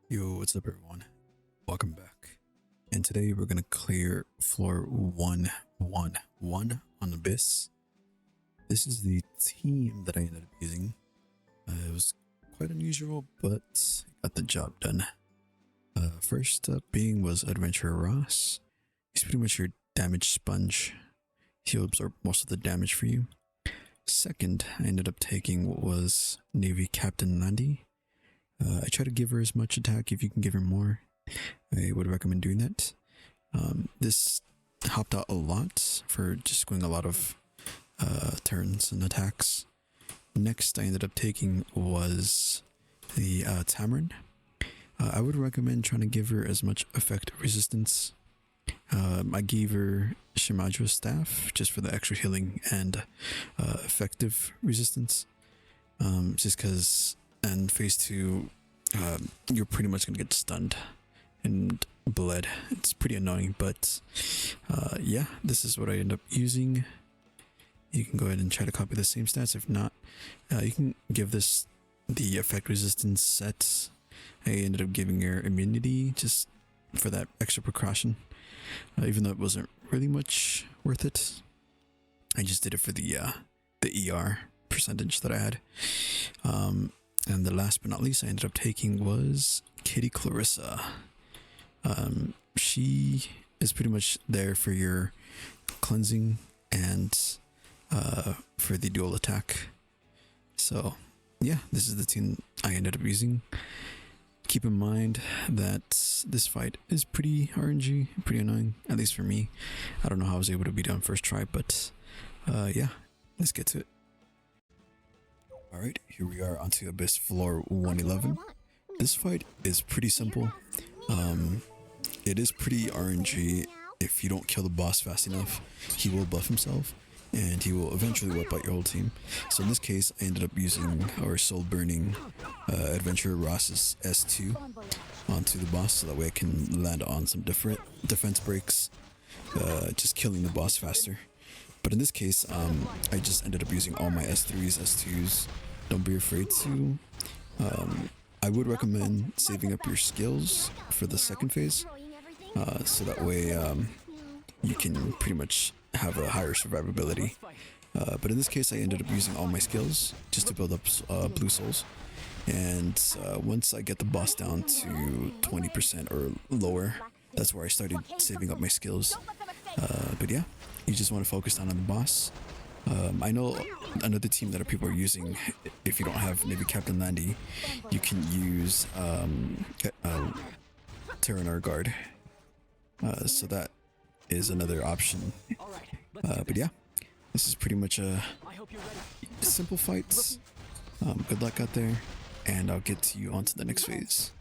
Yo, what's up, everyone? Welcome back. And today we're gonna clear floor 111 on Abyss. This is the team that I ended up using. It was quite unusual, but got the job done. First up being was Adventurer Ross. He's pretty much your damage sponge. He'll absorb most of the damage for you. Second, I ended up taking what was Navy Captain Nandi. I try to give her as much attack. If you can give her more, I would recommend doing that. This helped out a lot for just going a lot of turns and attacks. Next, I ended up taking was the Tamarin. I would recommend trying to give her as much effect resistance. I gave her Shimaju's staff just for the extra healing and effective resistance. Just because in phase 2, you're pretty much gonna get stunned and bled. It's pretty annoying, but yeah, this is what I end up using. You can go ahead and try to copy the same stats. If not, you can give this the effect resistance set. I ended up giving her immunity just for that extra precaution, even though it wasn't really much worth it. I just did it for the ER percentage that I had. And the last but not least I ended up taking was Kitty Clarissa. She is pretty much there for your cleansing and for the dual attack. So yeah, this is the team I ended up using. Keep in mind that this fight is pretty RNG, pretty annoying, at least for me. I don't know how I was able to beat it on first try, but yeah, let's get to it. Alright, here we are onto Abyss floor 111. This fight is pretty simple. It is pretty RNG. If you don't kill the boss fast enough, he will buff himself and he will eventually wipe out your whole team. So in this case, I ended up using our soul burning Adventurer Ross's S2 onto the boss, so that way I can land on some different defense breaks, just killing the boss faster. But in this case, I just ended up using all my S3s, S2s. Don't be afraid to. I would recommend saving up your skills for the second phase, so that way you can pretty much have a higher survivability. But in this case, I ended up using all my skills just to build up blue souls. And once I get the boss down to 20% or lower, that's where I started saving up my skills. But yeah, you just want to focus down on the boss. I know another team that people are using, if you don't have Navy Captain Landy, you can use Terranar Guard. So that is another option. But yeah, this is pretty much a simple fights. Good luck out there, and I'll get to you on to the next phase.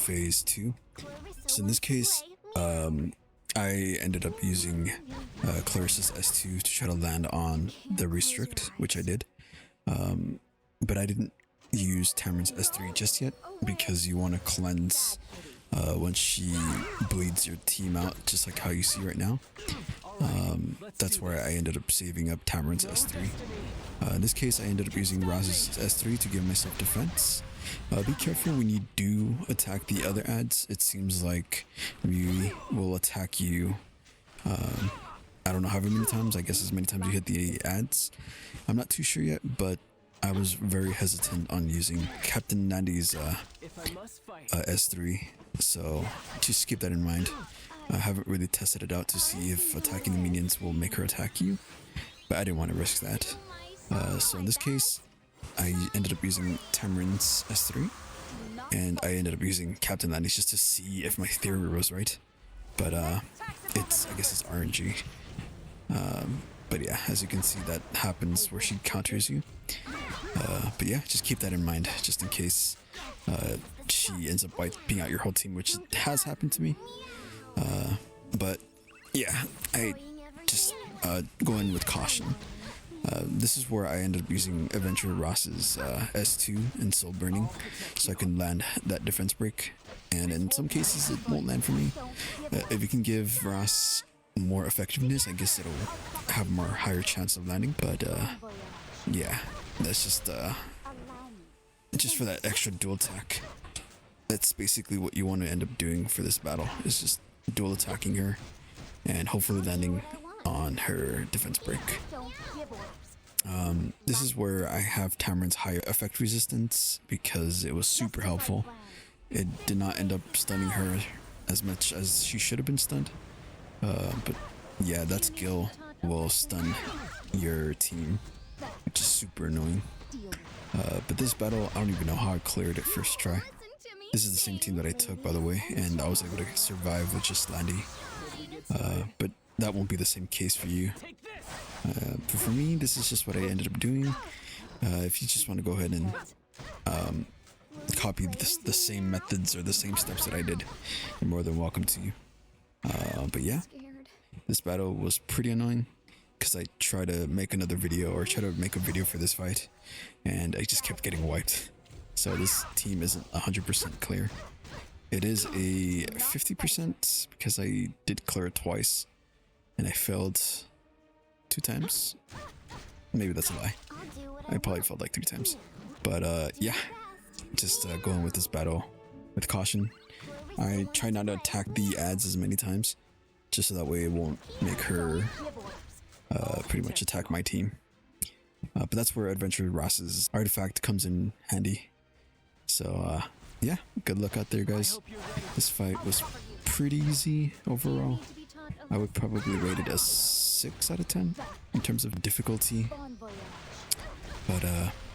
phase 2. So in this case, I ended up using Clarissa's S2 to try to land on the restrict, which I did. But I didn't use Tamarin's S3 just yet because you want to cleanse when she bleeds your team out, just like how you see right now. That's where I ended up saving up Tamarin's S3. In this case, I ended up using Raz's S3 to give myself defense. Be careful when you do attack the other ads. It seems like we will attack you, I don't know how many times, I guess as many times you hit the ads. I'm not too sure yet, but I was very hesitant on using Captain Nandy's S3, so just keep that in mind. I haven't really tested it out to see if attacking the minions will make her attack you, but I didn't want to risk that. So in this case, I ended up using Tamarin's S3, and I ended up using Captain Nandy's just to see if my theory was right. But I guess it's RNG. But yeah, as you can see, that happens where she counters you. But yeah, just keep that in mind, just in case she ends up wiping out your whole team, which has happened to me. But yeah, I just go in with caution. This is where I ended up using Adventure Ross's S2 and Soul Burning, so I can land that defense break. And in some cases, it won't land for me. If you can give Ross more effectiveness, I guess it'll have more higher chance of landing. But yeah, that's just for that extra dual attack. That's basically what you want to end up doing for this battle, is just dual attacking her and hopefully landing on her defense break. This is where I have Tamarin's higher effect resistance because it was super helpful. It did not end up stunning her as much as she should have been stunned. But yeah, that skill will stun your team, which is super annoying. But this battle, I don't even know how I cleared it first try. This is the same team that I took, by the way, and I was able to survive with just Landy. But that won't be the same case for you. But for me, this is just what I ended up doing. If you just want to go ahead and copy the same methods or the same steps that I did, you're more than welcome to. But yeah, this battle was pretty annoying because I tried to make another video or try to make a video for this fight, and I just kept getting wiped. So this team isn't 100% clear. It is a 50% because I did clear it twice and I failed 2 times. Maybe that's a lie. I probably failed like 3 times. But yeah, just going with this battle with caution. I try not to attack the ads as many times, just so that way it won't make her pretty much attack my team. But that's where Adventure Ross's artifact comes in handy. So yeah, good luck out there, guys. This fight was pretty easy overall. I would probably rate it a 6 out of 10 in terms of difficulty. But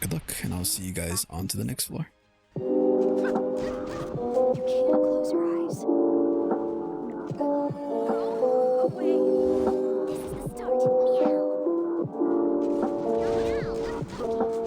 good luck, and I'll see you guys on to the next floor. You can't close your eyes. Go away. This is the start. Meow. Meow.